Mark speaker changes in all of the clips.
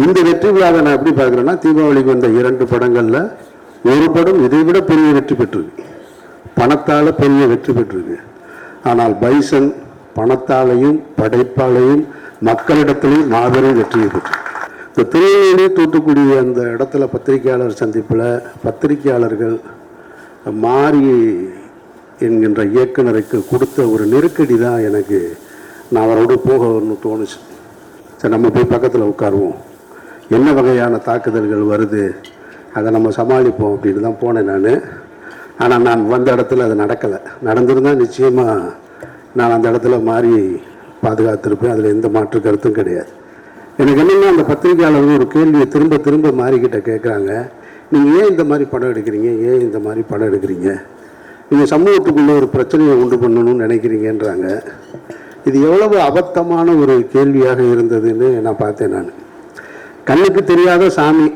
Speaker 1: இந்த வெற்றி விழாவை நான் எப்படி பார்க்குறேன்னா, தீபாவளிக்கு வந்த 2 படங்களில் ஒரு படம் இதை விட பெரிய வெற்றி பெற்றிருக்கு, பணத்தால் பெரிய வெற்றி பெற்றிருக்கு. ஆனால் பைசன் பணத்தாலையும் படைப்பாலையும் மக்களிடத்திலையும் மாபெரும் வெற்றியை பெற்று. இந்த திருநெல்வேலி தூத்துக்குடி அந்த இடத்துல பத்திரிகையாளர் சந்திப்பில் பத்திரிகையாளர்கள் மாறி என்கின்ற இயக்குனருக்கு கொடுத்த ஒரு நெருக்கடி தான் எனக்கு, நான் அவரோடு போகணும்னு தோணுச்சு. சரி, நம்ம போய் பக்கத்தில் உட்காருவோம், என்ன வகையான தாக்குதல்கள் வருது அதை நம்ம சமாளிப்போம் அப்படின்னு தான் போனேன் நான். ஆனால் நான் வந்த இடத்துல அது நடக்கலை. நடந்திருந்தால் நிச்சயமாக நான் அந்த இடத்துல மாறி பாதுகாத்திருப்பேன், அதில் எந்த மாற்று கருத்தும் கிடையாது. எனக்கு என்னென்னா, அந்த பத்திரிகையாளர்கள் ஒரு கேள்வியை திரும்ப திரும்ப மாறிக்கிட்ட கேட்குறாங்க, நீங்கள் ஏன் இந்த மாதிரி படம் எடுக்கிறீங்க, ஏன் இந்த மாதிரி படம் எடுக்கிறீங்க, நீங்கள் சமூகத்துக்குள்ளே ஒரு பிரச்சனையை உண்டு பண்ணணும்னு நினைக்கிறீங்கன்றாங்க. இது எவ்வளவு அபத்தமான ஒரு கேள்வியாக இருந்ததுன்னு நான் பார்த்தேன். நான் கண்ணுக்கு தெரியாத சாமி,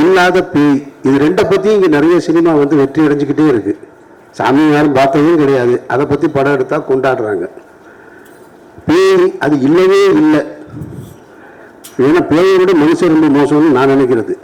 Speaker 1: இல்லாத பேய், இது ரெண்டை பற்றியும் இங்கே நிறைய சினிமா வந்து வெற்றி அடைஞ்சிக்கிட்டே இருக்குது. சாமி யாரும் பார்த்ததும் கிடையாது, அதை பற்றி படம் எடுத்தால் கொண்டாடுறாங்க. பேய் அது இல்லவே இல்லை. ஏன்னா பேயை விட மனுஷன் ரொம்ப மோசம்னு நான் நினைக்கிறது.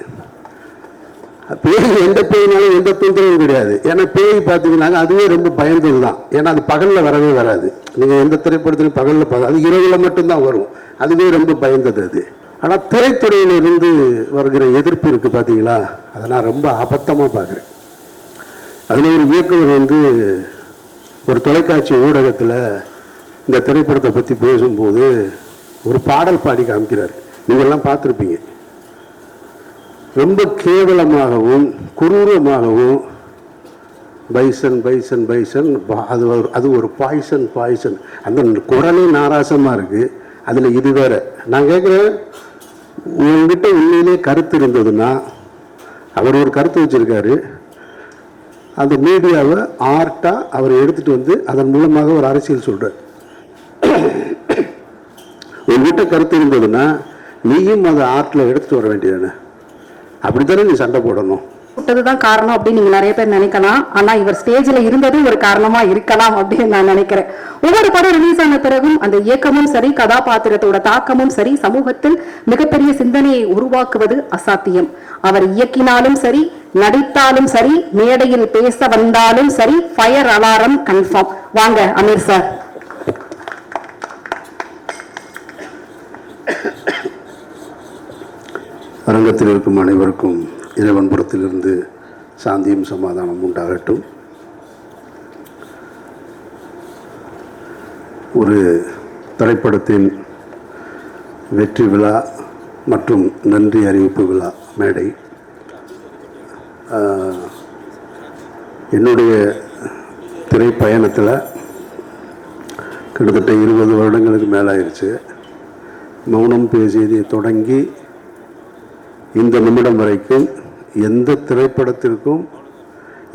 Speaker 1: பேய் எந்த பேயினாலும் எந்த தொந்தரவும் கிடையாது. ஏன்னா பேய் பார்த்தீங்கன்னாங்க அதுவே ரொம்ப பயந்தது தான். ஏன்னா அது பகலில் வரவே வராது. நீங்கள் எந்த திரைப்படத்துலையும் பகலில் அது இரவில் மட்டும்தான் வரும். அதுவே ரொம்ப பயந்தது அது. ஆனால் திரைத்துறையிலிருந்து வருகிற எதிர்ப்பு இருக்குது பார்த்தீங்களா, அதை நான் ரொம்ப அபத்தமாக பார்க்குறேன். அதில் ஒரு இயக்குனர் வந்து ஒரு தொலைக்காட்சி ஊடகத்தில் இந்த திரைப்படத்தை பற்றி பேசும்போது ஒரு பாடல் பாடி காமிக்கிறார். நீங்கள்லாம் பார்த்துருப்பீங்க. ரொம்ப கேவலமாகவும் குரூரமாகவும் பைசன் பைசன் பைசன், அது ஒரு பாய்சன், அந்த குரலே நாராசமாக இருக்குது. அதில் இது வேற. நான் கேட்குறேன், உங்ககிட்ட உண்மையிலே கருத்து இருந்ததுன்னா, அவர் ஒரு கருத்து வச்சுருக்காரு, அந்த மீடியாவை ஆர்ட்டாக அவர் எடுத்துகிட்டு வந்து அதன் மூலமாக ஒரு அரசியல் சொல்கிறார். உங்ககிட்ட கருத்து இருந்ததுன்னா நீயும் அதை ஆர்ட்டில் எடுத்துகிட்டு வர வேண்டியதானே, அப்படித்தானே நீ சண்டை போடணும்.
Speaker 2: தான் காரணம் அப்படின்னு நீங்க நிறைய பேர் நினைக்கலாம். ஆனா இவர் ஸ்டேஜ்ல இருந்ததும் ஒரு காரணமா இருக்கலாம் அப்படின்னு நான் நினைக்கிறேன். ஒவ்வொரு படம் ரிலீஸ் ஆன பிறகும் அந்த இயக்கமும் சரி, கதாபாத்திரத்தோட தாக்கமும் சரி, சமூகத்தில் மிகப்பெரிய சிந்தனையை உருவாக்குவது அசாத்தியம். அவர் இயக்கினாலும் சரி, நடித்தாலும் சரி, மேடையில் பேச வந்தாலும் சரி, ஃபயர் அலாரம் கன்ஃபார்ம். வாங்க அமீர் சார்.
Speaker 1: அரங்கத்தில் இருக்கும் அனைவருக்கும் இறைவன் புறத்திலிருந்து சாந்தியும் சமாதானம் உண்டாகட்டும். ஒரு திரைப்படத்தின் வெற்றி விழா மற்றும் நன்றி அறிவிப்பு விழா மேடை. என்னுடைய திரைப்பயணத்தில் கிட்டத்தட்ட 20 வருடங்களுக்கு மேலாயிருச்சு. மௌனம் பேசியதை தொடங்கி இந்த நிமிடம் வரைக்கும் எந்த திரைப்படத்திற்கும்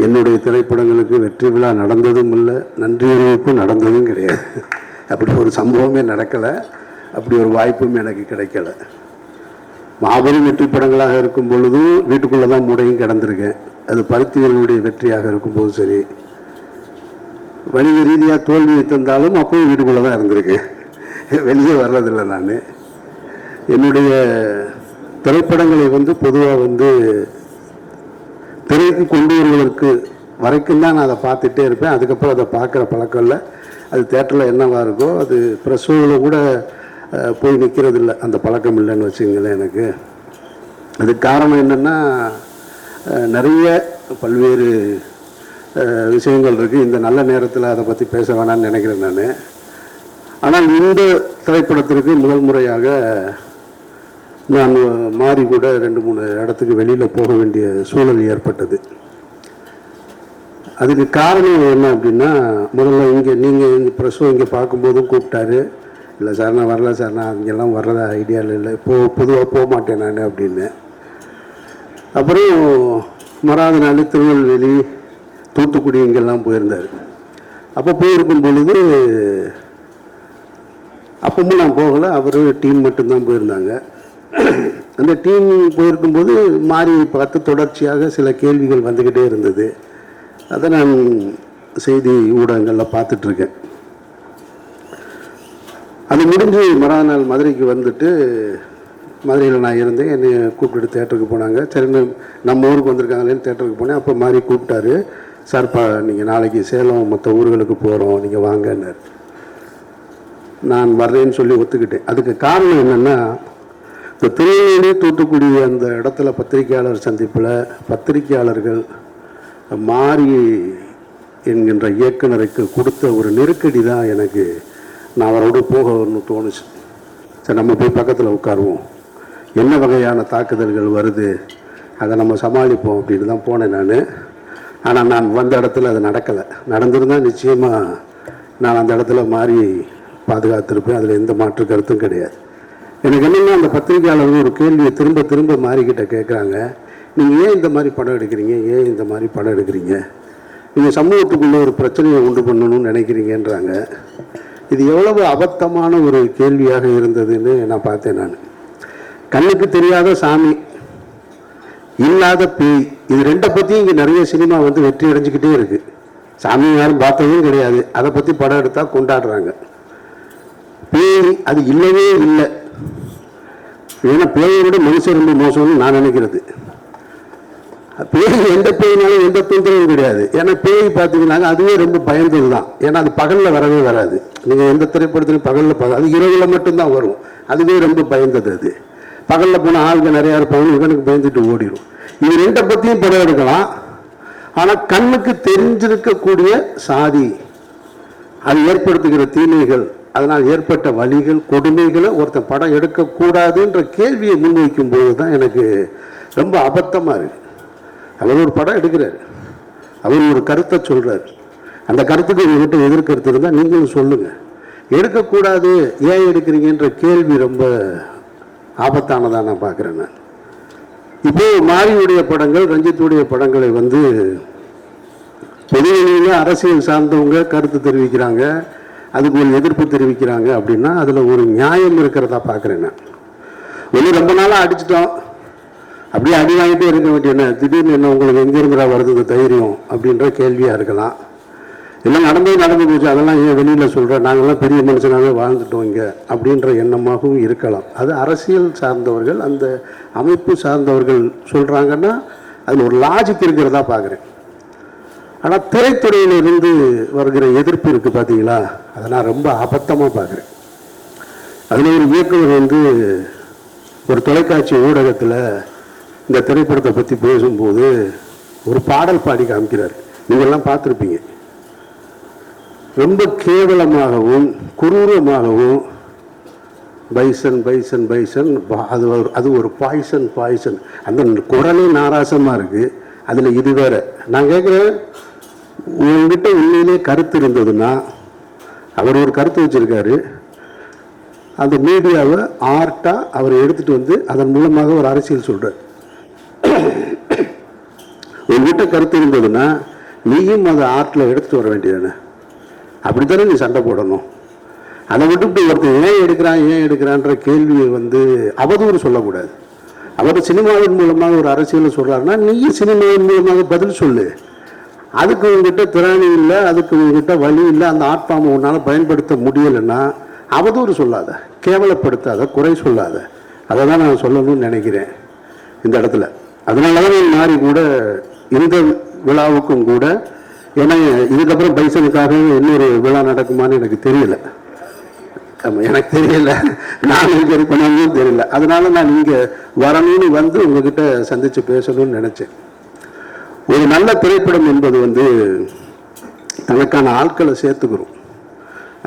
Speaker 1: என்னுடைய திரைப்படங்களுக்கு வெற்றி விழா நடந்ததும் இல்லை, நன்றி அறிவிப்பும் நடந்ததும் கிடையாது. அப்படி ஒரு சம்பவமே நடக்கலை, அப்படி ஒரு வாய்ப்பும் எனக்கு கிடைக்கல. மாபெரும் வெற்றி படங்களாக இருக்கும் பொழுதும் வீட்டுக்குள்ளே தான் மூடையும் கிடந்திருக்கேன். அது பருத்திகளுடைய வெற்றியாக இருக்கும்போது சரி, வணிக ரீதியாக தோல்வியை தந்தாலும் அப்போவும் வீட்டுக்குள்ளே தான் இருந்திருக்கேன், வெளியே வர்றதில்லை. நான் என்னுடைய திரைப்படங்களை வந்து பொதுவாக திரைக்கு கொண்டு வருவதற்கு வரைக்கும் தான் நான் அதை பார்த்துட்டே இருப்பேன். அதுக்கப்புறம் அதை பார்க்குற பழக்கம் இல்லை. அது தேட்டரில் என்னவா இருக்கோ அது ப்ரெஸ்ஸோவில் கூட போய் நிற்கிறது இல்லை, அந்த பழக்கம் இல்லைன்னு வச்சுங்களேன். எனக்கு அதுக்கு காரணம் என்னென்னா, நிறைய பல்வேறு விஷயங்கள் இருக்குது. இந்த நல்ல நேரத்தில் அதை பற்றி பேச வேணான்னு நினைக்கிறேன் நான். ஆனால் இந்த திரைப்படத்திற்கு முதல் முறையாக நான் மாறி கூட 2-3 இடத்துக்கு வெளியில் போக வேண்டிய சூழல் ஏற்பட்டது. அதுக்கு காரணம் என்ன அப்படின்னா, முதல்ல நீங்கள் ப்ரெஸ்ஸோ இங்கே பார்க்கும்போதும் கூப்பிட்டாரு. இல்லை சார் நான் வரல சார், நான் இங்கெல்லாம் வர்றதா ஐடியாவில் இல்லை, பொதுவாக போக மாட்டேன் நான் அப்படின்னு. அப்புறம் மறாத நாள் திருநெல்வேலி தூத்துக்குடி இங்கெல்லாம் போயிருந்தார். அப்போ போயிருக்கும் பொழுது அப்பவும் நான் போகலை, அவர் டீம் மட்டும்தான் போயிருந்தாங்க. அந்த டீம் போயிருக்கும்போது மாறி பார்த்து தொடர்ச்சியாக சில கேள்விகள் வந்துக்கிட்டே இருந்தது. அதை நான் செய்தி ஊடகங்களில் பார்த்துட்ருக்கேன். அது முடிஞ்சு மறுநாள் மதுரைக்கு வந்துட்டு மதுரையில் நான் இருந்தேன், என்னை கூப்பிட்டு தேட்டருக்கு போனாங்க. சரின்னு நம்ம ஊருக்கு வந்திருக்காங்களேன்னு தேட்டருக்கு போனேன். அப்போ மாதிரி கூப்பிட்டாரு, சார்ப்பா நீங்கள் நாளைக்கு சேலம் மற்ற ஊர்களுக்கு போகிறோம், நீங்கள் வாங்கன்னாரு. நான் வர்றேன்னு சொல்லி ஒத்துக்கிட்டேன். அதுக்கு காரணம் என்னென்னா, இந்த திருநெல்வேலி தூத்துக்குடி அந்த இடத்துல பத்திரிகையாளர் சந்திப்பில் பத்திரிகையாளர்கள் மாறி என்கின்ற இயக்குனருக்கு கொடுத்த ஒரு நெருக்கடி தான் எனக்கு நான் அவரோடு போகணும்னு தோணுச்சு. சரி, நம்ம போய் பக்கத்தில் உட்காருவோம், என்ன வகையான தாக்குதல்கள் வருது அதை நம்ம சமாளிப்போம் அப்படின்னு தான் போனேன் நான். ஆனால் நான் வந்த இடத்துல அது நடக்கலை. நடந்திருந்தால் நிச்சயமாக நான் அந்த இடத்துல மாறி பாதுகாத்திருப்பேன். அதில் எந்த மாற்று கருத்தும் கிடையாது. எனக்கு என்னென்னா, அந்த பத்திரிகையாளர்கள் ஒரு கேள்வியை திரும்ப திரும்ப மாறிக்கிட்ட கேட்குறாங்க, நீங்கள் ஏன் இந்த மாதிரி படம் எடுக்கிறீங்க, ஏன் இந்த மாதிரி படம் எடுக்கிறீங்க, நீங்கள் சமூகத்துக்குள்ளே ஒரு பிரச்சனையை உண்டு பண்ணணும்னு நினைக்கிறீங்கன்றாங்க. இது எவ்வளவு அபத்தமான ஒரு கேள்வியாக இருந்ததுன்னு நான் பார்த்தேன். நான் கண்ணுக்கு தெரியாத சாமி, இல்லாத பேய், இது ரெண்டை பற்றியும் இங்கே நிறைய சினிமா வந்து வெற்றி அடைஞ்சிக்கிட்டே இருக்குது. சாமி யாரும் பார்த்ததும் கிடையாது, அதை பற்றி படம் எடுத்தால் கொண்டாடுறாங்க. பேய் அது இல்லவே இல்லை. ஏன்னா பேயை விட மனுஷன் ரொம்ப மோசம்னு நான் நினைக்கிறது. பேய் எந்த பேயினாலும் எந்த தொந்தரவும் கிடையாது. ஏன்னா பேய் பார்த்தீங்கன்னாங்க அதுவே ரொம்ப பயந்தது தான். ஏன்னா அது பகலில் வரவே வராது. நீங்கள் எந்த திரைப்படத்துலையும் பகலில் அது இரவில் மட்டும்தான் வரும். அதுவே ரொம்ப பயந்தது. அது பகலில் போனால் ஆளுங்க நிறையா இருப்பாங்க, இவனுக்கு பயந்துட்டு ஓடிடும். இது ரெண்டை பற்றியும் படம் எடுக்கலாம். ஆனால் கண்ணுக்கு தெரிஞ்சிருக்கக்கூடிய சாதி, அது ஏற்படுத்துகிற தீமைகள், அதனால் ஏற்பட்ட வலிகள், கொடுமைகளை ஒருத்தன் படம் எடுக்கக்கூடாதுன்ற கேள்வியை முன்வைக்கும் போது தான் எனக்கு ரொம்ப அபத்தமாக இருக்குது. அவர் ஒரு படம் எடுக்கிறார், அவர் ஒரு கருத்தை சொல்கிறார். அந்த கருத்துக்கு உங்கள்கிட்ட எதிர்கருத்து இருந்தால் நீங்களும் சொல்லுங்கள். எடுக்கக்கூடாது, ஏன் எடுக்கிறீங்கன்ற கேள்வி ரொம்ப ஆபத்தானதாக நான் பார்க்குறேன். நான் இப்போ மாரியுடைய படங்கள், ரஞ்சித்துடைய படங்களை வந்து பொதுவெளியில் அரசியல் சார்ந்தவங்க கருத்து தெரிவிக்கிறாங்க, அதுக்கு ஒரு எதிர்ப்பு தெரிவிக்கிறாங்க அப்படின்னா அதில் ஒரு நியாயம் இருக்கிறதா பார்க்குறேன். நான் ஒன்று ரொம்ப நாளாக அடிச்சிட்டோம், அப்படியே அடி வாங்கிட்டே இருக்க வேண்டிய திடீர்னு என்ன உங்களுக்கு எங்கேருந்துடா வருது இந்த தைரியம் அப்படின்ற கேள்வியாக இருக்கலாம். எல்லாம் நடந்து போச்சு, அதெல்லாம் ஏன் வெளியில் சொல்கிறேன், நாங்கள்லாம் பெரிய மனுஷனாகவே வாழ்ந்துட்டோம் இங்கே அப்படின்ற எண்ணமாகவும் இருக்கலாம். அது அரசியல் சார்ந்தவர்கள், அந்த அமைப்பு சார்ந்தவர்கள் சொல்கிறாங்கன்னா அதில் ஒரு லாஜிக் இருக்கிறதா பார்க்குறேன். ஆனால் திரைத்துறையிலிருந்து வருகிற எதிர்ப்பு இருக்குது பார்த்தீங்களா, அதை நான் ரொம்ப அபத்தமாக பார்க்குறேன். அதில் ஒரு இயக்குனர் வந்து ஒரு தொலைக்காட்சி ஊடகத்தில் இந்த திரைப்படத்தை பற்றி பேசும்போது ஒரு பாடல் பாடி காமிக்கிறார். நீங்கள்லாம் பார்த்துருப்பீங்க. ரொம்ப கேவலமாகவும் குரூரமாகவும் பைசன் பைசன் பைசன், அது ஒரு பாய்சன், அந்த குரலே நாராசமாக இருக்குது. அதில் இது வேறு. நான் கேட்குறேன், உங்ககிட்ட உண்மையிலே கருத்து இருந்ததுன்னா, அவர் ஒரு கருத்து வச்சுருக்காரு, அந்த மீடியாவை ஆர்ட்டாக அவர் எடுத்துகிட்டு வந்து அதன் மூலமாக ஒரு அரசியல் சொல்கிறார். உங்ககிட்ட கருத்து இருந்ததுன்னா நீயும் அதை ஆர்ட்டில் எடுத்துகிட்டு வர வேண்டியதானே, அப்படி தானே நீ சண்டை போடணும். அதை விட்டுவிட்டு ஒருத்தர் ஏன் எடுக்கிறான்ற கேள்வியை வந்து அவதூறு சொல்லக்கூடாது. அவர் சினிமாவின் மூலமாக ஒரு அரசியலை சொல்கிறாருன்னா நீயும் சினிமாவின் மூலமாக பதில் சொல்லு. அதுக்கு உங்ககிட்ட திறனி இல்லை, அதுக்கு உங்ககிட்ட வழி இல்லை, அந்த ஆர்ட் ஃபார்மை உன்னால் பயன்படுத்த முடியலைன்னா அவதூறு சொல்லாத, கேவலப்படுத்தாத, குறை சொல்லாத. அதை தான் நான் சொல்லணும்னு நினைக்கிறேன் இந்த இடத்துல. அதனால தான் மாறி கூட இந்த விழாவுக்கும் கூட, ஏன்னா இதுக்கப்புறம் பைசனுக்காக இன்னொரு விழா நடக்குமான்னு எனக்கு தெரியல. எனக்கு தெரியல, நான் இங்கே இருக்கணும்னு தெரியல. அதனால நான் இங்கே வரணும்னு வந்து உங்ககிட்ட சந்தித்து பேசணும்னு நினச்சேன். ஒரு நல்ல திரைப்படம் என்பது வந்து தனக்கான ஆட்களை சேர்த்துக்கிறோம்.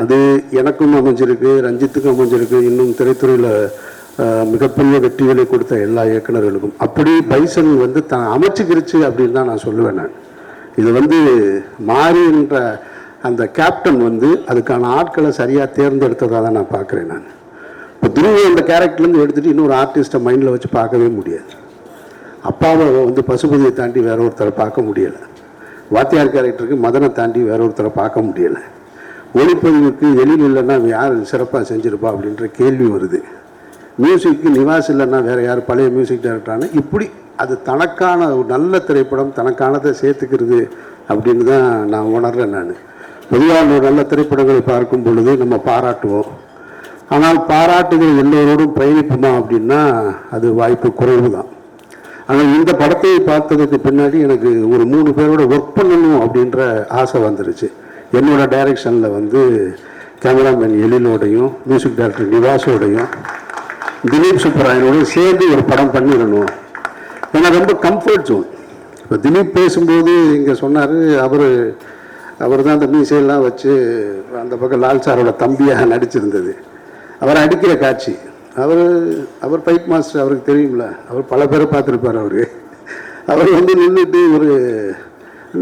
Speaker 1: அது எனக்கும் அமைஞ்சிருக்கு, ரஞ்சித்துக்கும் அமைஞ்சிருக்கு, இன்னும் திரைத்துறையில் மிகப்பெரிய வெற்றிகளை கொடுத்த எல்லா இயக்குநர்களுக்கும். அப்படி பைசன் வந்து அமைச்சுக்கிருச்சு அப்படின்னு தான் நான் சொல்லுவேன். நான் இது வந்து மாறி என்ற அந்த கேப்டன் வந்து அதுக்கான ஆட்களை சரியாக தேர்ந்தெடுத்ததாக தான் நான் பார்க்குறேன். நான் இப்போ துருவ அந்த கேரக்டர்லேருந்து எடுத்துகிட்டு இன்னொரு ஆர்டிஸ்ட்டை மைண்டில் வச்சு பார்க்கவே முடியாது. அப்பாவை வந்து பசுபதியை தாண்டி வேற ஒருத்தரை பார்க்க முடியலை. வாத்தியார் கேரக்டருக்கு மதனை தாண்டி வேற ஒருத்தரை பார்க்க முடியலை. ஒளிப்பதிவுக்கு எழில் இல்லைன்னா யார் சிறப்பாக செஞ்சுருப்பா அப்படின்ற கேள்வி வருது. மியூசிக்கு நிவாஸ் இல்லைன்னா வேறு யார் பழைய மியூசிக் டைரக்டரான, இப்படி அது தனக்கான ஒரு நல்ல திரைப்படம் தனக்கானதை சேர்த்துக்கிறது அப்படின்னு தான் நான் உணர்றேன். நான் பொதுவாக ஒரு நல்ல திரைப்படங்களை பார்க்கும் பொழுது நம்ம பாராட்டுவோம். ஆனால் பாராட்டுகள் எல்லோரோடும் பயணிப்புமா அப்படின்னா அது வாய்ப்பு குறைவு தான். ஆனால் இந்த படத்தை பார்த்ததுக்கு பின்னாடி எனக்கு ஒரு 3 பேரோட ஒர்க் பண்ணணும் அப்படின்ற ஆசை வந்துருச்சு. என்னோட டைரக்ஷனில் வந்து கேமராமேன் எழிலோடையும் மியூசிக் டைரக்டர் நிவாஸோடையும் திலீப் சுப்பராயனோடையும் சேர்ந்து ஒரு படம் பண்ணிடணும். ஏன்னா ரொம்ப கம்ஃபர்ட் ஜோன். இப்போ திலீப் பேசும்போது இங்கே சொன்னார், அவர் தான் அந்த மீசையெல்லாம் வச்சு அந்த பக்கம் லால் சாரோட தம்பியாக நடிச்சிருந்தது. அவர் அடிக்கிற காட்சி, அவர் ஃபைட் மாஸ்டர், அவருக்கு தெரியும்ல, அவர் பல பேரை பார்த்துருப்பார். அவர் வந்து நின்றுட்டு ஒரு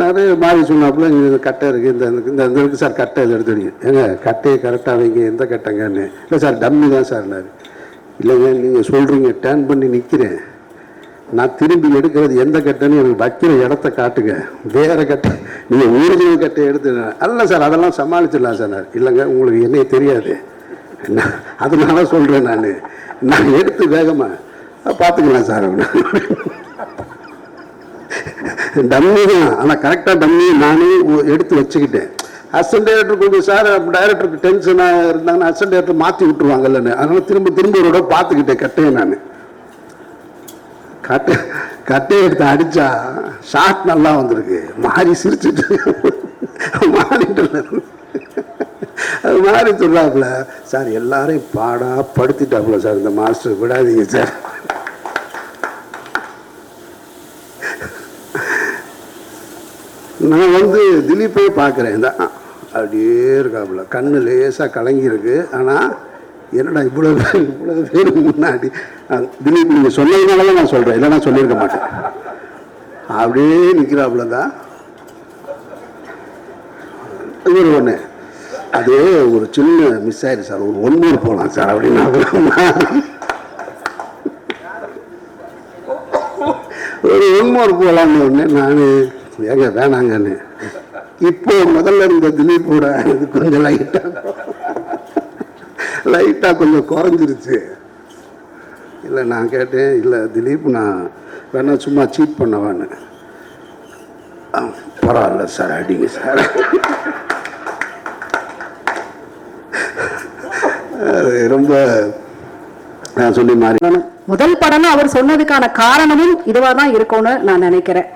Speaker 1: நிறைய மாறி சொன்னாப்புல, இங்கே கட்டை இருக்குது, இந்த இருக்குது சார் கட்டை, இதை எடுத்துடுங்க. ஏங்க கட்டையை கரெக்டாக வைங்க, எந்த கட்டைங்கன்னு. இல்லை சார் டம்மி தான் சார்னாரு. இல்லைங்க நீங்கள் சொல்கிறீங்க, டேர்ன் பண்ணி நிற்கிறேன், நான் திரும்பி எடுக்கிறது எந்த கட்டைன்னு எனக்கு வைக்கிற இடத்த காட்டுங்க, வேறு கட்டை நீங்கள் ஒரிஜினல் கட்டையை எடுத்து. அல்ல சார் அதெல்லாம் சமாளிச்சிடலாம் சார். இல்லைங்க உங்களுக்கு என்னையே தெரியாது, அதனால சொல்கிறேன், நான் எடுத்து வேகமாக பார்த்துக்கலாம் சார். டம்மி தான், ஆனால் கரெக்டாக டம்மி நானே எடுத்து வச்சுக்கிட்டேன். அசிஸ்டன்ட் டைரக்டர் கொஞ்சம் சார் டைரக்டருக்கு டென்ஷனாக இருந்தாங்கன்னா அசிஸ்டன்ட் டைரக்டர் மாற்றி விட்டுருவாங்கல்லன்னு, அதனால் திரும்ப ஒரு பார்த்துக்கிட்டேன் கட்டையை. நான் கட்டையை எடுத்து அடித்தா ஷாட் நல்லா வந்திருக்கு, மாறி சிரிச்சுட்டு மாறிட்டு அது மாதிரி சொல்கிறாப்புல, சார் எல்லாரையும் படுத்திட்டாப்புல சார் இந்த மாஸ்டர், விடாதீங்க சார். நான் வந்து திலீப்பே பார்க்குறேன், இந்த அப்படியே இருக்காப்புல, கண்ணு லேசாக கலங்கியிருக்கு. ஆனால் என்னடா இவ்வளோ பேர் முன்னாடி திலீப் நீங்கள் சொன்னதுனால தான் நான் சொல்கிறேன், இல்லைன்னா சொல்லியிருக்க மாட்டேன். அப்படியே நிற்கிறாப்புல தான் இவர் ஒன்று. அதே ஒரு சின்ன மிஸ் ஆயிடுச்சு சார், ஒரு 1 more போகலாம் சார் அப்படின்னா ஒரு 1 more போகலான்னு ஒன்று. நான் ஏங்க வேணாங்கன்னு. இப்போ முதல்ல இருந்த திலீப்போட இது கொஞ்சம் லைட்டாக கொஞ்சம் குறைஞ்சிருச்சு. இல்லை நான் கேட்டேன், இல்லை திலீப் நான் வேணா சும்மா சீட் பண்ணவான்னு. பரவாயில்ல சார் அடிங்க சார். ரொம்ப நான் சொல்லி மாறி
Speaker 2: முதல் படம் அவர் சொன்னதுக்கான காரணமும் இதுவா தான் இருக்கும்னு நான் நினைக்கிறேன்.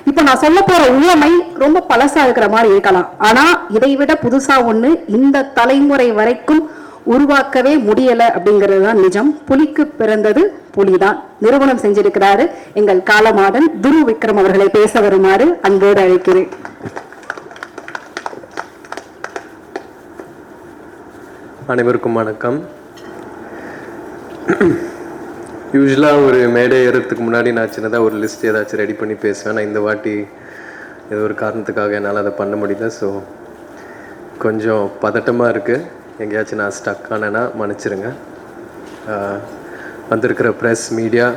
Speaker 2: இப்ப நான் சொல்ல போற உண்மை ரொம்ப பழசா இருக்கிற மாதிரி இருக்கலாம், ஆனா இதை விட புதுசா ஒண்ணு இந்த தலைமுறை வரைக்கும் உருவாக்கவே முடியல அப்படிங்கிறது தான் நிஜம். புலிக்கு பிறந்தது புலிதான் நிறுவனம் செஞ்சிருக்கிறாரு. எங்கள் காலமாடன் துரு விக்ரம் அவர்களை பேச வருமாறு அன்போடு அழைக்கிறேன்.
Speaker 3: அனைவருக்கும் வணக்கம். யூஸ்வலாக ஒரு மேடை ஏறதுக்கு முன்னாடி நான் சின்னதாக ஒரு லிஸ்ட் ஏதாச்சும் ரெடி பண்ணி பேசுவேன். நான் இந்த வாட்டி ஏதோ ஒரு காரணத்துக்காக என்னால் அதை பண்ண முடியல. ஸோ கொஞ்சம் பதட்டமாக இருக்குது. எங்கேயாச்சும் நான் ஸ்டக் ஆனேன்னா மன்னிச்சிருங்க. வந்திருக்கிற ப்ரெஸ், மீடியா,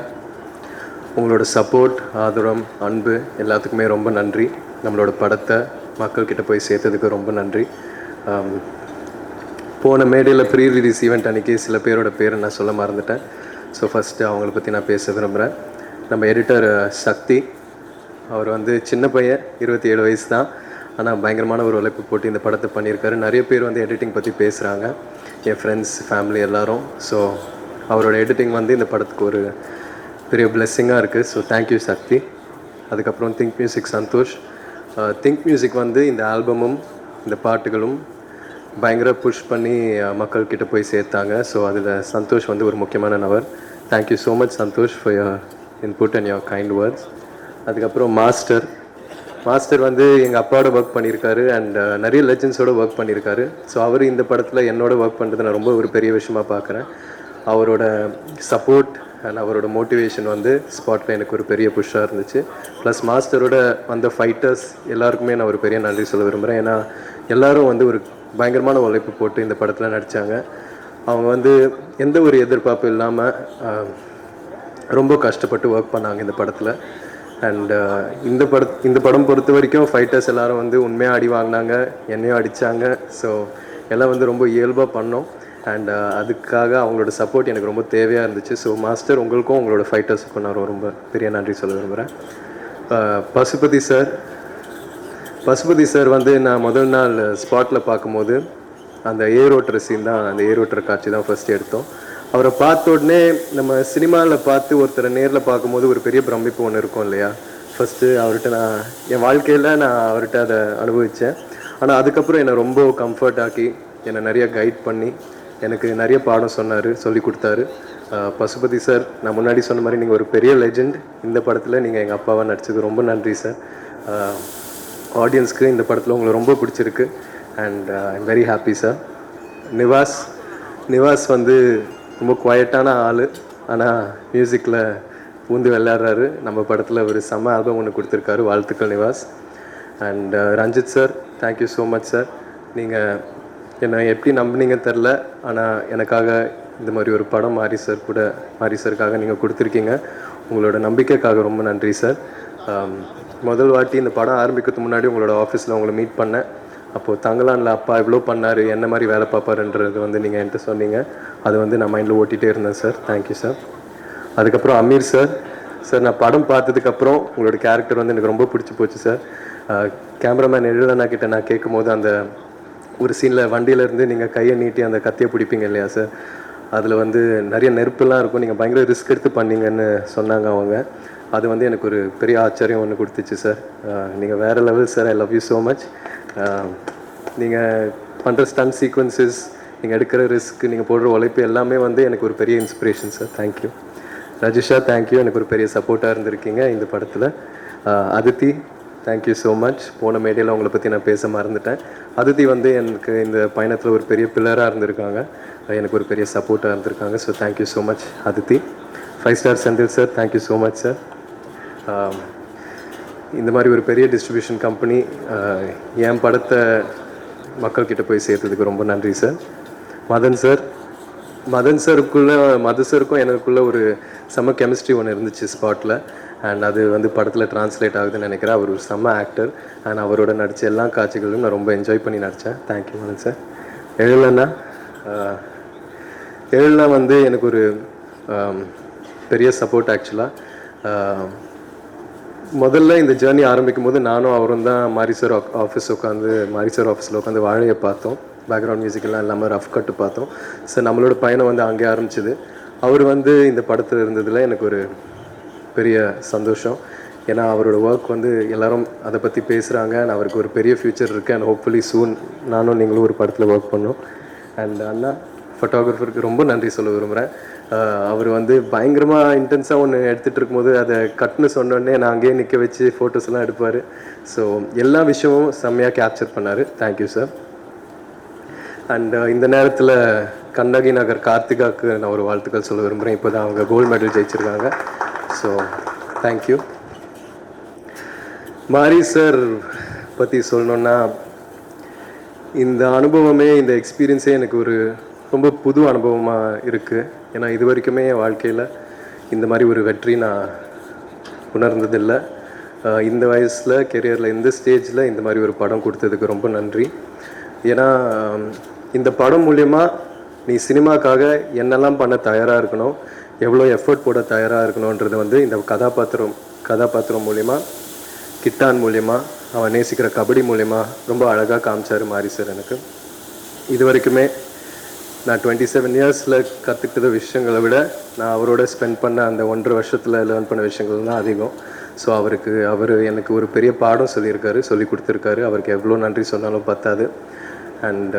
Speaker 3: உங்களோட சப்போர்ட், ஆதரவு, அன்பு எல்லாத்துக்குமே ரொம்ப நன்றி. நம்மளோட படத்தை மக்கள்கிட்ட போய் சேர்த்ததுக்கு ரொம்ப நன்றி. போன மேடையில் ப்ரீ ரிலீஸ் ஈவெண்ட் அன்றைக்கி சில பேரோட பேரை நான் சொல்ல மறந்துட்டேன். ஸோ ஃபஸ்ட்டு அவங்கள பற்றி நான் பேச விரும்புகிறேன். நம்ம எடிட்டர் சக்தி, அவர் வந்து சின்ன பையன், 27 வயசு தான், ஆனால் பயங்கரமான ஒரு உழைப்பு போட்டு இந்த படத்தை பண்ணியிருக்காரு. நிறைய பேர் வந்து எடிட்டிங் பற்றி பேசுகிறாங்க, என் ஃப்ரெண்ட்ஸ், ஃபேமிலி எல்லோரும். ஸோ அவரோட எடிட்டிங் வந்து இந்த படத்துக்கு ஒரு பெரிய பிளெஸ்ஸிங்காக இருக்குது. So thank you Sakthi. அதுக்கப்புறம் think music Santhosh. Think music வந்து இந்த ஆல்பமும் இந்த பாட்டுகளும் பயங்கர புஷ் பண்ணி மக்கள்கிட்ட போய் சேர்த்தாங்க. ஸோ அதில் சந்தோஷ் வந்து ஒரு முக்கியமான நபர். Thank you so much Santhosh for your input and your kind words. அதுக்கப்புறம் மாஸ்டர் வந்து எங்கள் அப்பாவோட ஒர்க் பண்ணியிருக்காரு அண்ட் நிறைய லெஜெண்ட்ஸோட ஒர்க் பண்ணியிருக்காரு. ஸோ அவர் இந்த படத்தில் என்னோட ஒர்க் பண்ணுறது நான் ரொம்ப ஒரு பெரிய விஷயமாக பார்க்குறேன். அவரோட சப்போர்ட் அண்ட் அவரோட மோட்டிவேஷன் வந்து ஸ்பாட்டில் எனக்கு ஒரு பெரிய புஷ்ஷாக இருந்துச்சு. ப்ளஸ் மாஸ்டரோட அந்த ஃபைட்டர்ஸ் எல்லாருக்குமே நான் ஒரு பெரிய நன்றி சொல்ல விரும்புகிறேன். ஏன்னா எல்லோரும் வந்து ஒரு பயங்கரமான உழைப்பு போட்டு இந்த படத்தில் நடித்தாங்க. அவங்க வந்து எந்த ஒரு எதிர்பார்ப்பு இல்லாமல் ரொம்ப கஷ்டப்பட்டு ஒர்க் பண்ணாங்க இந்த படத்தில். அண்ட் இந்த படம் பொறுத்த வரைக்கும் ஃபைட்டர்ஸ் எல்லோரும் வந்து உண்மையாக அடி வாங்கினாங்க, என்னையும் அடித்தாங்க. ஸோ எல்லாம் வந்து ரொம்ப இயல்பாக பண்ணோம். அண்ட் அதுக்காக அவங்களோட சப்போர்ட் எனக்கு ரொம்ப தேவையாக இருந்துச்சு. ஸோ மாஸ்டர், உங்களுக்கும் உங்களோட ஃபைட்டர்ஸுக்கும் நான் ரொம்ப பெரிய நன்றி சொல்ல விரும்புகிறேன். பசுபதி சார் வந்து நான் முதல் நாள் ஸ்பாட்டில் பார்க்கும்போது அந்த ஏர் ஓட்டுற சீன் தான், அந்த ஏர் ஓட்டுற காட்சி தான் ஃபர்ஸ்ட் எடுத்தோம். அவரை பார்த்த உடனே நம்ம சினிமாவில் பார்த்து ஒருத்தரை நேரில் பார்க்கும்போது ஒரு பெரிய பிரமிப்பு ஒன்று இருக்கும் இல்லையா. ஃபஸ்ட்டு அவர்கிட்ட நான் என் வாழ்க்கையில் நான் அவர்கிட்ட அதை அனுபவித்தேன். ஆனால் அதுக்கப்புறம் என்னை ரொம்ப கம்ஃபர்ட் ஆக்கி என்னை நிறைய கைட் பண்ணி எனக்கு நிறைய பாடம் சொன்னார், சொல்லி கொடுத்தாரு. பசுபதி சார், நான் முன்னாடி சொன்ன மாதிரி நீங்கள் ஒரு பெரிய லெஜெண்ட். இந்த படத்தில் நீங்கள் எங்கள் அப்பாவாக நடிச்சது ரொம்ப நன்றி சார். ஆடியன்ஸ்க்கு இந்த படத்தில் உங்களை ரொம்ப பிடிச்சிருக்கு and I'm very happy sir. Nivas வந்து ரொம்ப குவாய்ட்டான ஆள், ஆனால் மியூசிக்கில் பூந்து விளையாடுறாரு. நம்ம படத்தில் ஒரு செம்ம ஆல்பம் ஒன்று கொடுத்துருக்காரு. வாழ்த்துக்கள் Nivas. And Ranjith sir, thank you so much sir. நீங்கள் என்னை எப்படி நம்பினீங்க தெரில, ஆனால் எனக்காக இந்த மாதிரி ஒரு படம் மாரி சாருக்காக நீங்கள் கொடுத்துருக்கீங்க. உங்களோட நம்பிக்கைக்காக ரொம்ப நன்றி சார். முதல் வாட்டி இந்த படம் ஆரம்பிக்கிறதுக்கு முன்னாடி உங்களோட ஆஃபீஸில் உங்களை மீட் பண்ணேன். அப்போது தங்கலான்ல அப்பா இவ்வளோ பண்ணார், என்ன மாதிரி வேலை பார்ப்பாருன்றது வந்து நீங்கள் என்கிட்ட சொன்னீங்க. அது வந்து நான் மைண்டில் ஓட்டிகிட்டே இருந்தேன் சார். Thank you sir. அதுக்கப்புறம் அமீர் சார், நான் படம் பார்த்ததுக்கப்புறம் உங்களோட கேரக்டர் வந்து எனக்கு ரொம்ப பிடிச்சி போச்சு சார். கேமராமேன் எழுதனா கிட்ட நான் கேட்கும் போது அந்த ஒரு சீனில் வண்டியிலேருந்து நீங்கள் கையை நீட்டி அந்த கத்தியை பிடிப்பீங்க இல்லையா சார், அதில் வந்து நிறைய நெருப்புலாம் இருக்கும், நீங்கள் பயங்கர ரிஸ்க் எடுத்து பண்ணீங்கன்னு சொன்னாங்க அவங்க. அது வந்து எனக்கு ஒரு பெரிய ஆச்சரியம் ஒன்று கொடுத்துச்சு சார். நீங்கள் வேறு level sir. I love you so much. நீங்கள் பண்ணுற ஸ்டன் சீக்வன்சஸ், நீங்கள் எடுக்கிற ரிஸ்க், நீங்கள் போடுற உழைப்பு எல்லாமே வந்து எனக்கு ஒரு பெரிய inspiration sir. Thank you. Rajisha, thank you. எனக்கு ஒரு பெரிய சப்போர்ட்டாக இருந்திருக்கீங்க இந்த படத்தில். Aditi, thank you so much. போன மேடையில் அவங்கள பற்றி நான் பேச மறந்துட்டேன். அதித்தி வந்து எனக்கு இந்த பயணத்தில் ஒரு பெரிய பில்லராக இருந்திருக்காங்க, எனக்கு ஒரு பெரிய சப்போர்ட்டாக இருந்திருக்காங்க. So thank you so much Aditi. 5 star Senthil sir, thank you so much sir. இந்த மாதிரி ஒரு பெரிய டிஸ்ட்ரிபியூஷன் கம்பெனி என் படத்தை மக்கள்கிட்ட போய் சேர்த்ததுக்கு ரொம்ப நன்றி சார். மதன் சாருக்கும் எனக்குள்ளே ஒரு செம்ம கெமிஸ்ட்ரி ஒன்று இருந்துச்சு ஸ்பாட்டில். அண்ட் அது வந்து படத்தில் டிரான்ஸ்லேட் ஆகுதுன்னு நினைக்கிறேன். அவர் ஒரு செம்ம ஆக்டர். அண்ட் அவரோட நடித்த எல்லா காட்சிகளும் நான் ரொம்ப என்ஜாய் பண்ணி நடித்தேன். Thank you Madan sir. எழிலண்ணா வந்து எனக்கு ஒரு பெரிய சப்போர்ட் ஆக்சுவலாக. முதல்ல இந்த ஜேர்னி ஆரம்பிக்கும் போது நானும் அவரும் தான் மாரி சார் ஆஃபீஸில் உட்காந்து வாழையை பார்த்தோம். பேக்ரவுண்ட் மியூசிக்கெல்லாம் இல்லாமல் ரஃப் கட்டு பார்த்தோம். ஸோ நம்மளோட பயணம் வந்து அங்கே ஆரம்பிச்சிது. அவர் வந்து இந்த படத்தில் இருந்ததில் எனக்கு ஒரு பெரிய சந்தோஷம். ஏன்னா அவரோட ஒர்க் வந்து எல்லோரும் அதை பற்றி பேசுகிறாங்க. அண்ட் அவருக்கு ஒரு பெரிய ஃப்யூச்சர் இருக்குது. அண்ட் ஹோப்ஃபுல்லி சூன் நானும் நீங்களும் ஒரு படத்தில் ஒர்க் பண்ணோம். அண்ட் அண்ணா ஃபோட்டோகிராஃபருக்கு ரொம்ப நன்றி சொல்ல விரும்புகிறேன். அவர் வந்து பயங்கரமாக இன்டென்ஸாக ஒன்று எடுத்துகிட்டு இருக்கும்போது அதை கட்னு சொன்னோடனே நான் அங்கேயே நிற்க வச்சு ஃபோட்டோஸ்லாம் எடுப்பார். ஸோ எல்லா விஷயமும் செம்மையாக கேப்சர் பண்ணார். Thank you sir. அண்ட் இந்த நேரத்தில் கண்ணகி நகர் கார்த்திகாவுக்கு நான் ஒரு வாழ்த்துக்கள் சொல்ல விரும்புகிறேன். இப்போ தான் அவங்க கோல்டு மெடல் ஜெயிச்சிருக்காங்க. So thank you. மாரி சார் பற்றி சொல்லணுன்னா, இந்த அனுபவமே, இந்த எக்ஸ்பீரியன்ஸே எனக்கு ஒரு ரொம்ப புது அனுபவமாக இருக்குது. ஏன்னா இது வரைக்குமே என் வாழ்க்கையில் இந்த மாதிரி ஒரு வெற்றி நான் உணர்ந்ததில்லை. இந்த வயசில் கெரியரில் இந்த ஸ்டேஜில் இந்த மாதிரி ஒரு படம் கொடுத்ததுக்கு ரொம்ப நன்றி. ஏன்னா இந்த படம் மூலயமா நீ சினிமாக்காக என்னெல்லாம் பண்ண தயாராக இருக்கணும், எவ்வளோ எஃபர்ட் போட தயாராக இருக்கணுன்றது வந்து இந்த கதாபாத்திரம் மூலயமா, கிட்டான் மூலயமா, அவன் நேசிக்கிற கபடி மூலயமா ரொம்ப அழகாக காமிச்சார் மாரி சார். எனக்கு இது வரைக்குமே நான் 27 இயர்ஸில் கற்றுக்கிட்ட விஷயங்களை விட நான் அவரோட ஸ்பெண்ட் பண்ண அந்த 1.5 வருஷத்தில் லேர்ன் பண்ண விஷயங்கள் தான் அதிகம். ஸோ அவர் எனக்கு ஒரு பெரிய பாடம் சொல்லி கொடுத்துருக்காரு. அவருக்கு எவ்வளோ நன்றி சொன்னாலும் பத்தாது. அண்ட்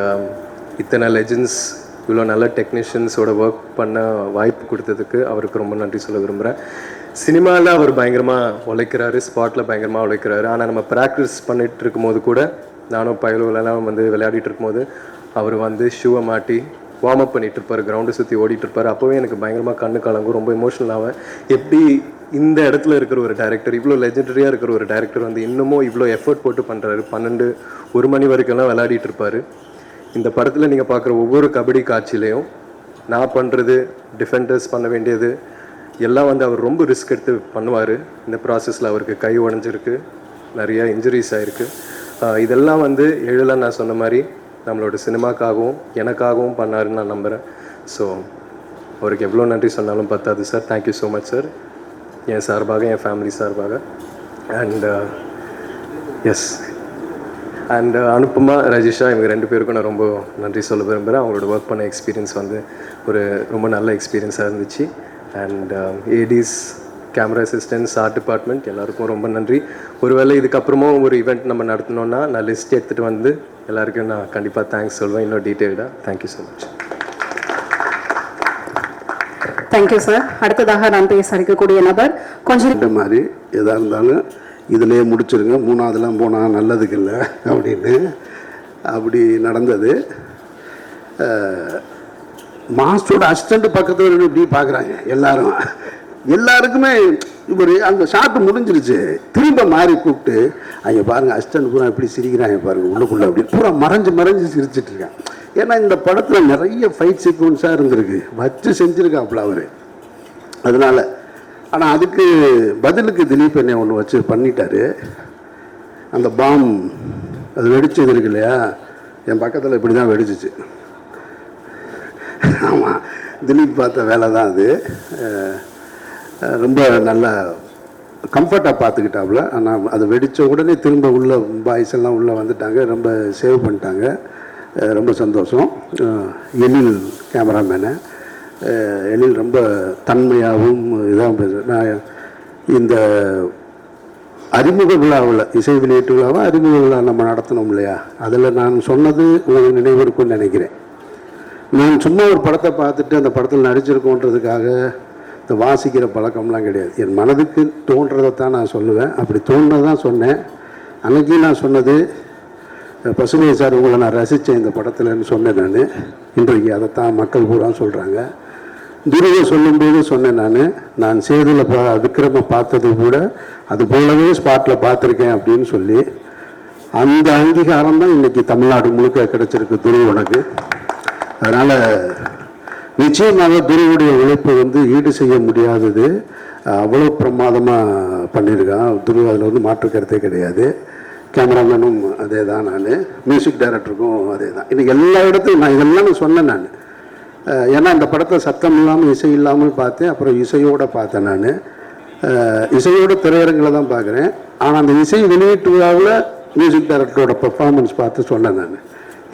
Speaker 3: இத்தனை லெஜெண்ட்ஸ், இவ்வளோ நல்ல டெக்னீஷியன்ஸோட ஒர்க் பண்ண வாய்ப்பு கொடுத்ததுக்கு அவருக்கு ரொம்ப நன்றி சொல்ல விரும்புகிறேன். சினிமாவில் அவர் பயங்கரமாக உழைக்கிறாரு, ஸ்பாட்டில் பயங்கரமாக உழைக்கிறாரு. ஆனால் நம்ம ப்ராக்டிஸ் பண்ணிகிட்டு இருக்கும்போது கூட, நானும் பயலுவலெல்லாம் வந்து விளையாடிட்டு இருக்கும்போது அவர் வந்து ஷூவை மாட்டி வார்ம் அப் பண்ணிகிட்டு இருப்பார், கிரவுண்டை சுற்றி ஓடிட்டு இருப்பார். அப்போவே எனக்கு பயங்கரமாக கண்ணு கலங்கும், ரொம்ப எமோஷனல் ஆவேன். எப்படி இந்த இடத்துல இருக்கிற ஒரு டைரக்டர், இவ்வளோ லெஜெண்டரியாக இருக்கிற ஒரு டைரக்டர் வந்து இன்னமும் இவ்வளோ எஃபர்ட் போட்டு பண்ணுறாரு. 12-1 மணி வரைக்கும்லாம் விளையாடிட்டு இருப்பார். இந்த படத்தில் நீங்கள் பார்க்குற ஒவ்வொரு கபடி காட்சியிலையும் நான் பண்ணுறது, டிஃபெண்டர்ஸ் பண்ண வேண்டியது எல்லாம் வந்து அவர் ரொம்ப ரிஸ்க் எடுத்து பண்ணுவார். இந்த ப்ராசஸில் அவருக்கு கை உடஞ்சிருக்கு, நிறைய இன்ஜுரிஸ் ஆகிருக்கு. இதெல்லாம் வந்து நான் சொன்ன மாதிரி நம்மளோட சினிமாக்காகவும் எனக்காகவும் பண்ணாருன்னு நான் நம்புகிறேன். ஸோ அவருக்கு எவ்வளோ நன்றி சொன்னாலும் பத்தாது sir. Thank you so much sir, என் சார்பாக, என் ஃபேமிலி சார்பாக. And yes, and Anupama Rajisha இவங்க 2 பேருக்கும் நான் ரொம்ப நன்றி சொல்ல விரும்புகிறேன். அவங்களோட ஒர்க் பண்ண எக்ஸ்பீரியன்ஸ் வந்து ஒரு ரொம்ப நல்ல எக்ஸ்பீரியன்ஸாக இருந்துச்சு. And ADs, camera assistants, art department எல்லாருக்கும் ரொம்ப நன்றி. ஒருவேளை இதுக்கப்புறமும் ஒரு ஈவெண்ட் நம்ம நடத்தினோன்னா நான் லிஸ்ட் எடுத்துகிட்டு வந்து எல்லாருக்கும் நான் கண்டிப்பாக தேங்க்ஸ் சொல்வேன் இன்னும் டீட்டெயில்டாக. Thank you so much.
Speaker 2: Thank you sir. அடுத்ததாக நான் பேச இருக்கக்கூடிய நபர் கொஞ்சம்
Speaker 1: இந்த மாதிரி எதாக இருந்தாலும் இதிலே முடிச்சிருங்க, 3ஆவதுலாம் போனால் நல்லதுக்கு இல்லை அப்படின்னு அப்படி நடந்தது. மாஸ்டரோட அசிஸ்டண்ட் பக்கத்தில் இப்படி பார்க்குறாங்க எல்லாருக்குமே இவர் அந்த ஷாட்டு முடிஞ்சிருச்சு. திரும்ப மாறி கூப்பிட்டு அங்கே பாருங்கள் அசிஸ்டண்ட் பூரா எப்படி சிரிக்கிறாங்க பாருங்கள் உள்ளுக்குள்ளே அப்படி பூரா மறைஞ்சு சிரிச்சிட்டு இருக்காங்க. ஏன்னா இந்த படத்தில் நிறைய ஃபைட் சீக்வன்ஸாக இருந்திருக்கு, வச்சு செஞ்சுருக்காப்புல அவர். அதனால் ஆனால் அதுக்கு பதிலுக்கு திலீப் என்னை ஒன்று வச்சு பண்ணிட்டாரு. அந்த பாம் அது வெடிச்சது இருக்கு இல்லையா, என் பக்கத்தில் இப்படி தான் வெடிச்சிச்சு. ஆமாம், திலீப் பார்த்த வேலை தான் அது. ரொம்ப நல்ல கம்ஃபர்ட்டாக பார்த்துக்கிட்டாப்புல. ஆனால் அது வெடித்த உடனே திரும்ப உள்ள பாய்ஸ் எல்லாம் உள்ளே வந்துட்டாங்க, ரொம்ப சேவ் பண்ணிட்டாங்க. ரொம்ப சந்தோஷம். எழில் கேமராமேனு, எழில் ரொம்ப தன்மையாகவும் இதாக நான் இந்த அறிமுக விழாவில், இசை வெளியீட்டு விழாவை அறிமுக விழா நம்ம நடத்தணும் இல்லையா, அதில் நான் சொன்னது உங்களுக்கு நினைவு இருக்குன்னு நினைக்கிறேன். நான் சும்மா ஒரு படத்தை பார்த்துட்டு அந்த படத்தில் நடிச்சிருக்கோன்றதுக்காக இந்த வாசிக்கிற பழக்கம்லாம் கிடையாது. என் மனதுக்கு தோன்றதைத்தான் நான் சொல்லுவேன். அப்படி தோன்றதான் சொன்னேன். அன்றைக்கி நான் சொன்னது, பசுமை சார் உங்களை நான் ரசித்தேன் இந்த படத்தில்னு சொன்னேன் நான். இன்றைக்கு அதைத்தான் மக்கள் பூரா சொல்கிறாங்க. துருவை சொல்லும்போது சொன்னேன் நான் சேதுல விக்ரம பார்த்தது கூட அது போலவே ஸ்பாட்டில் பார்த்துருக்கேன் அப்படின்னு சொல்லி. அந்த அங்கீகாரம் தான் இன்றைக்கி தமிழ்நாடு முழுக்க கிடச்சிருக்கு துருவனுக்கு. அதனால் நிச்சயமாக துருவுடைய உழைப்பு வந்து ஈடு செய்ய முடியாதது. அவ்வளோ பிரமாதமாக பண்ணியிருக்கான் துருவ, அதில் வந்து மாற்று கருத்தே கிடையாது. கேமராமேனும் அதே தான், நான் மியூசிக் டைரக்டருக்கும் அதே தான். இன்னைக்கு எல்லா இடத்துலையும் நான் இதெல்லாம் சொன்னேன் நான். ஏன்னா இந்த படத்தை சத்தம் இல்லாமல் இசை இல்லாமல் பார்த்தேன், அப்புறம் இசையோடு பார்த்தேன் நான். இசையோட திரையரங்கில் தான் பார்க்குறேன். ஆனால் அந்த இசை வெளியீட்டு விழாவில் மியூசிக் டைரக்டரோட பெர்ஃபார்மன்ஸ் பார்த்து சொன்னேன் நான்.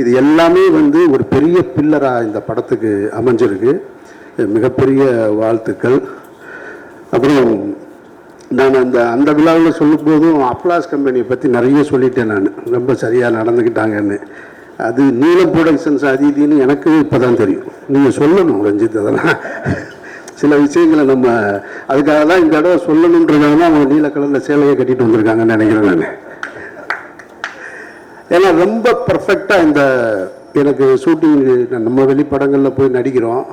Speaker 1: இது எல்லாமே வந்து ஒரு பெரிய பில்லராக இந்த படத்துக்கு அமைஞ்சிருக்கு. மிகப்பெரிய வாழ்த்துக்கள். அப்புறம் நான் அந்த விழாவில் சொல்லும்போதும் அப்ளாஸ் கம்பெனியை பற்றி நிறைய சொல்லிட்டேன் நான், ரொம்ப சரியாக நடந்துக்கிட்டாங்கன்னு. அது நீலம் ப்ரொடக்ஷன்ஸ் அது இதுன்னு எனக்கு இப்போ தான் தெரியும். நீங்கள் சொல்லணும் ரஞ்சித், அதெல்லாம் சில விஷயங்களை நம்ம அதுக்காக தான் இந்த இடம் சொல்லணுன்றதுனால தான் அவங்க நீல கலரில் சேலையை கட்டிட்டு வந்திருக்காங்கன்னு நினைக்கிறேன் நான். ஏன்னா ரொம்ப பர்ஃபெக்டாக இந்த எனக்கு ஷூட்டிங் நம்ம வெளிப்படங்களில் போய் நடிக்கிறோம்.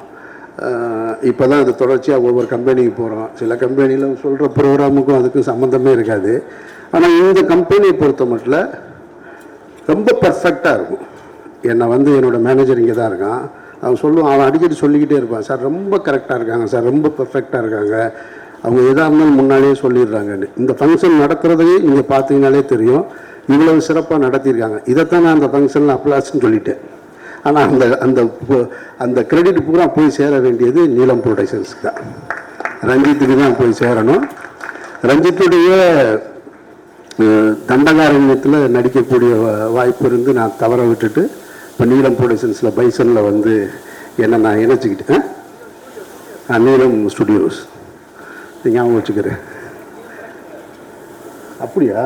Speaker 1: இப்போ தான் அது தொடர்ச்சியாக ஒவ்வொரு கம்பெனிக்கு போகிறோம். சில கம்பெனியில் சொல்கிற ப்ரோக்ராமுக்கும் அதுக்கும் சம்மந்தமே இருக்காது. ஆனால் இந்த கம்பெனியை பொறுத்த மட்டும் ரொம்ப பர்ஃபெக்டாக இருக்கும். என்னை வந்து என்னோடய மேனேஜர் இங்கே தான் இருக்கான், அவன் சொல்லுவான், அவன் அடிக்கடி சொல்லிக்கிட்டே இருப்பான், சார் ரொம்ப கரெக்டாக இருக்காங்க சார், ரொம்ப பர்ஃபெக்டாக இருக்காங்க, அவங்க எதாக இருந்தாலும் முன்னாடியே சொல்லிடுறாங்கன்னு. இந்த ஃபங்க்ஷன் நடத்துகிறதையே நீங்கள் பார்த்தீங்கனாலே தெரியும், இவ்வளவு சிறப்பாக நடத்தியிருக்காங்க. இதைத்தான் நான் அந்த ஃபங்க்ஷனில் அப்ளாஸ்ன்னு சொல்லிட்டேன். ஆனால் அந்த அந்த அந்த கிரெடிட் பூரா போய் சேர வேண்டியது நீலம் ப்ரொடக்ஷன்ஸுக்கு தான், ரஞ்சித்துக்கு தான் போய் சேரணும். ரஞ்சித்துடைய தண்டகாரண்யத்தில் நடிக்கக்கூடிய வாய்ப்பு இருந்து நான் தவற விட்டுட்டு இப்போ நீலம் ப்ரொடக்ஷன்ஸில் பைசனில் வந்து என்ன நான் இணைச்சிக்கிட்டேன். நீலம் ஸ்டுடியோஸ் ஞாபகம் வச்சுக்கிறேன். அப்படியா?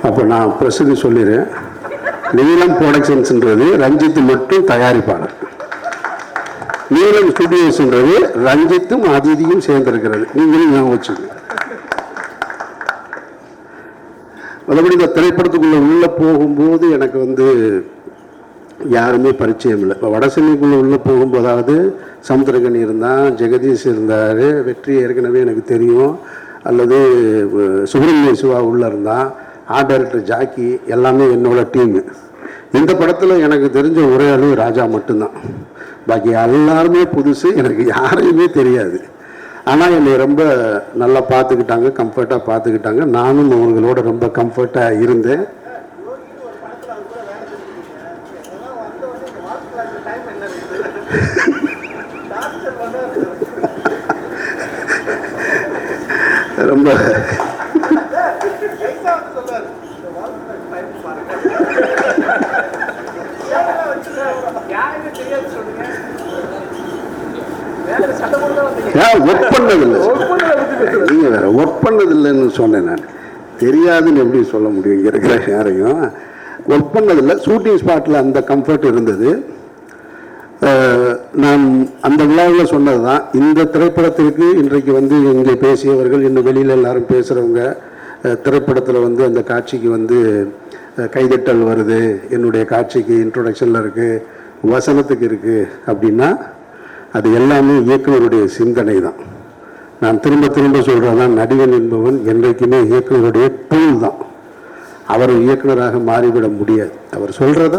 Speaker 1: அப்போ நான் பிரசித்தி சொல்லிடுறேன். நீலம் ப்ரொடக்ஷன்ஸ்ன்றது ரஞ்சித் மட்டும் தயாரிப்பாளர், நீலம் ஸ்டுடியோஸ்ன்றது ரஞ்சித்தும் அதிதியும் சேர்ந்திருக்கிறது. நீங்களும் ஞாபகம் வச்சுக்கோங்க. மற்றபடி இந்த திரைப்படத்துக்குள்ளே உள்ளே போகும்போது எனக்கு வந்து யாருமே பரிச்சயம் இல்லை. இப்போ வடசென்னைக்குள்ளே உள்ளே போகும்போதாவது சமுத்திரகனி இருந்தான், ஜெகதீஷ் இருந்தார், வெற்றி ஏற்கனவே எனக்கு தெரியும், அல்லது சுப்பிரமணிய சிவா உள்ளே இருந்தான், ஆர்ட் டைரக்டர் ஜாக்கி, எல்லாமே என்னோட டீமு. இந்த படத்தில் எனக்கு தெரிஞ்ச ஒரே ஆளு ராஜா மட்டும்தான், பாக்கி எல்லாருமே புதுசு, எனக்கு யாரையுமே தெரியாது. ஆனால் என்னை ரொம்ப நல்லா பார்த்துக்கிட்டாங்க, கம்ஃபர்ட்டாக பார்த்துக்கிட்டாங்க. நானும் அவங்களோட ரொம்ப கம்ஃபர்ட்டாக இருந்தேன். ரொம்ப ஒர்க் பண்ணதில்லை, நீங்க வேற ஒர்க் பண்ணதில்லைன்னு சொன்னேன். நான் தெரியாதுன்னு எப்படி சொல்ல முடியும்? இங்க இருக்கிற யாரையும் ஒர்க் பண்ணதில்லை. ஷூட்டிங் ஸ்பாட்டில் அந்த கம்ஃபர்ட் இருந்தது. நான் அந்த விழாவில் சொன்னது தான், இந்த திரைப்படத்திற்கு இன்றைக்கு வந்து இங்கே பேசியவர்கள், இன்னும் வெளியில் எல்லாரும் பேசுகிறவங்க, திரைப்படத்தில் வந்து அந்த காட்சிக்கு வந்து கைதட்டல் வருது, என்னுடைய காட்சிக்கு இன்ட்ரொடக்ஷனில் இருக்குது, வசனத்துக்கு இருக்குது அப்படின்னா அது எல்லாமே இயக்குனருடைய சிந்தனை தான். நான் திரும்ப திரும்ப சொல்கிறேன்னா, நடிகன் என்பவன் என்றைக்குமே இயக்குனருடைய டூல் தான். அவர் இயக்குனராக மாறிவிட முடியாது. அவர் சொல்கிறத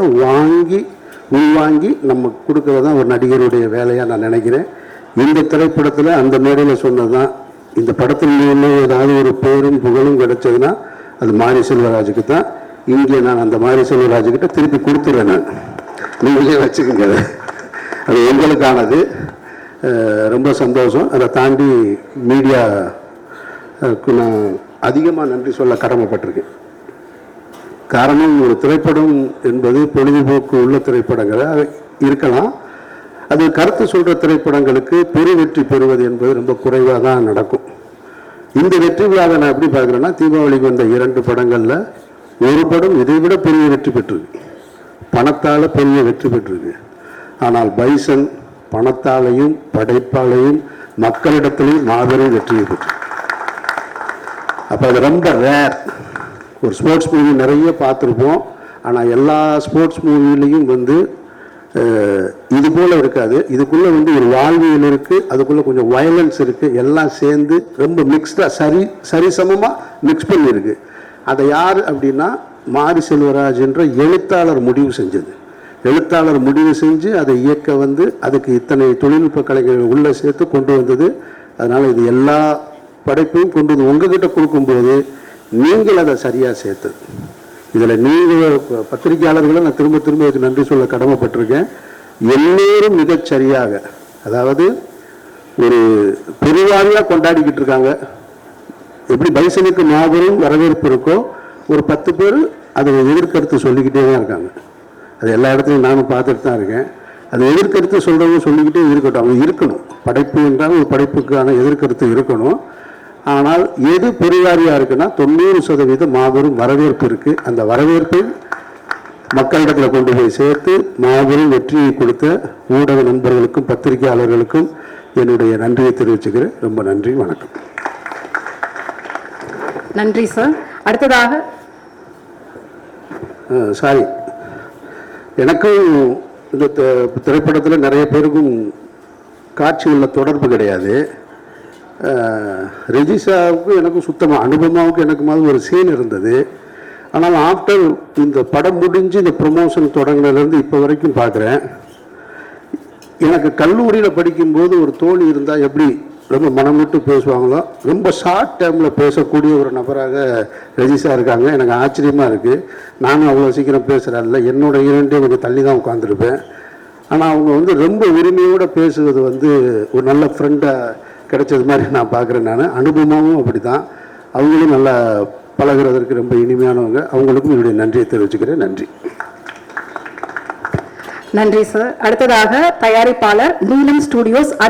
Speaker 1: உள்வாங்கி நம்ம கொடுக்கறது தான் ஒரு நடிகருடைய வேலையாக நான் நினைக்கிறேன். இந்த திரைப்படத்தில் அந்த மேடையில் சொன்னது தான், இந்த படத்தின் மூலம் ஏதாவது ஒரு பேரும் புகழும் கிடைச்சதுன்னா அது மாரி செல்வராஜுக்கு தான். இங்கே நான் அந்த மாரி செல்வராஜுக்கிட்ட திருப்பி கொடுத்துறேன். நான் நீங்களே வச்சுக்கோங்க, அது உங்களுக்கானது. ரொம்ப சந்தோஷம். அதை தாண்டி மீடியாவுக்கு நான் அதிகமாக நன்றி சொல்ல கடமைப்பட்டிருக்கேன். காரணம், ஒரு திரைப்படம் என்பது பொழுதுபோக்கு உள்ள திரைப்படங்களாக இருக்கலாம். அது கருத்து சொல்கிற திரைப்படங்களுக்கு பெரு வெற்றி பெறுவது என்பது ரொம்ப குறைவாக தான் நடக்கும். இந்த வெற்றி விழாவை நான் எப்படி பார்க்குறேன்னா, தீபாவளிக்கு வந்த 2 படங்களில் ஒரு படம் இதைவிட பெரிய வெற்றி பெற்றிருக்கு, பணத்தால் பெரிய வெற்றி பெற்றிருக்கு. ஆனால் பைசன் பணத்தாலையும் படைப்பாலையும் மக்களிடத்திலையும் மாபெரும் வெற்றியை பெற்று. அப்போ அது ரொம்ப ரேர். ஒரு ஸ்போர்ட்ஸ் மூவி நிறைய பார்த்துருப்போம், ஆனால் எல்லா ஸ்போர்ட்ஸ் மூவிலையும் வந்து இது போல் இருக்காது. இதுக்குள்ளே வந்து ஒரு வாழ்வியல் இருக்குது, அதுக்குள்ளே கொஞ்சம் வயலன்ஸ் இருக்குது, எல்லாம் சேர்ந்து ரொம்ப மிக்ஸ்டாக சரிசமமாக மிக்ஸ் பண்ணியிருக்கு. அதை யார் அப்படின்னா மாரி செல்வராஜ் என்ற எழுத்தாளர் முடிவு செஞ்சது. எழுத்தாளர் முடிவு செஞ்சு அதை இயக்க வந்து அதுக்கு இத்தனை தொழில்நுட்ப கலைஞர்கள் உள்ளே சேர்த்து கொண்டு வந்தது. அதனால் இது எல்லா படைப்பையும் கொண்டு வந்து உங்ககிட்ட கொடுக்கும்போது நீங்கள் அதை சரியாக சேர்த்தது. இதில் நீங்கள் பத்திரிகையாளர்களை நான் திரும்ப திரும்ப இதுக்கு நன்றி சொல்ல கடமைப்பட்டிருக்கேன். எல்லோரும் மிகச்சரியாக, அதாவது ஒரு பெருவாரியாக கொண்டாடிக்கிட்டு இருக்காங்க. எப்படி பைசனுக்கு மாபெரும் வரவேற்பு இருக்கோ, ஒரு 10 பேர் அதை எதிர்கருத்து சொல்லிக்கிட்டே தான் இருக்காங்க. அது எல்லா இடத்துலையும் நானும் பார்த்துட்டு தான் இருக்கேன். அது எதிர்கருத்து சொல்கிறவங்க சொல்லிக்கிட்டே இருக்கட்டும், அவங்க இருக்கணும். படைப்பு என்றால் ஒரு படைப்புக்கான எதிர்கருத்து இருக்கணும். ஆனால் எது பெருவாரியாக இருக்குன்னா 90% மாபெரும் வரவேற்பு இருக்குது. அந்த வரவேற்பை மக்களிடத்தில் கொண்டு போய் சேர்த்து மாபெரும் வெற்றியை கொடுத்த ஊடக நண்பர்களுக்கும் பத்திரிகையாளர்களுக்கும் என்னுடைய நன்றியை தெரிவிச்சுக்கிறேன். ரொம்ப நன்றி, வணக்கம்.
Speaker 2: நன்றி சார். அடுத்ததாக
Speaker 1: சாரி, எனக்கும் இந்த திரைப்படத்தில் நிறைய பேருக்கும் காட்சி உள்ள தொடர்பு கிடையாது. ரெஜிஷாவுக்கும் எனக்கும் சுத்தமாக, அனுபமாவுக்கும் எனக்கு மாதிரி ஒரு சீன் இருந்தது. ஆனால் ஆஃப்டர் இந்த படம் முடிஞ்சு இந்த ப்ரொமோஷன் தொடங்கினதுலேருந்து இப்போ வரைக்கும் பார்க்குறேன். எனக்கு கல்லூரியில் படிக்கும்போது ஒரு தோழி இருந்தால் எப்படி ரொம்ப மனம் விட்டு பேசுவாங்களோ, ரொம்ப ஷார்ட் டைமில் பேசக்கூடிய ஒரு நபராக ரெஜிஷா இருக்காங்க. எனக்கு ஆச்சரியமாக இருக்குது. நானும் அவ்வளோ சீக்கிரம் பேசுகிறேன்ல, என்னோட 2 கொஞ்சம் தள்ளி தான் உட்காந்துருப்பேன். ஆனால் அவங்க வந்து ரொம்ப உரிமையோடு பேசுவது வந்து ஒரு நல்ல ஃப்ரெண்டாக கிடைச்சது மாதிரி நான் பார்க்குறேன். நான் அனுபவமும் அப்படி தான். அவங்களும் நல்லா பழகிறதற்கு ரொம்ப இனிமையானவங்க. அவங்களுக்கும் என்னுடைய நன்றியை தெரிவிச்சுக்கிறேன். நன்றி.
Speaker 2: நன்றி சார். அடுத்ததாக தயாரிப்பாளர் நீலம் ஸ்டுடியோஸ்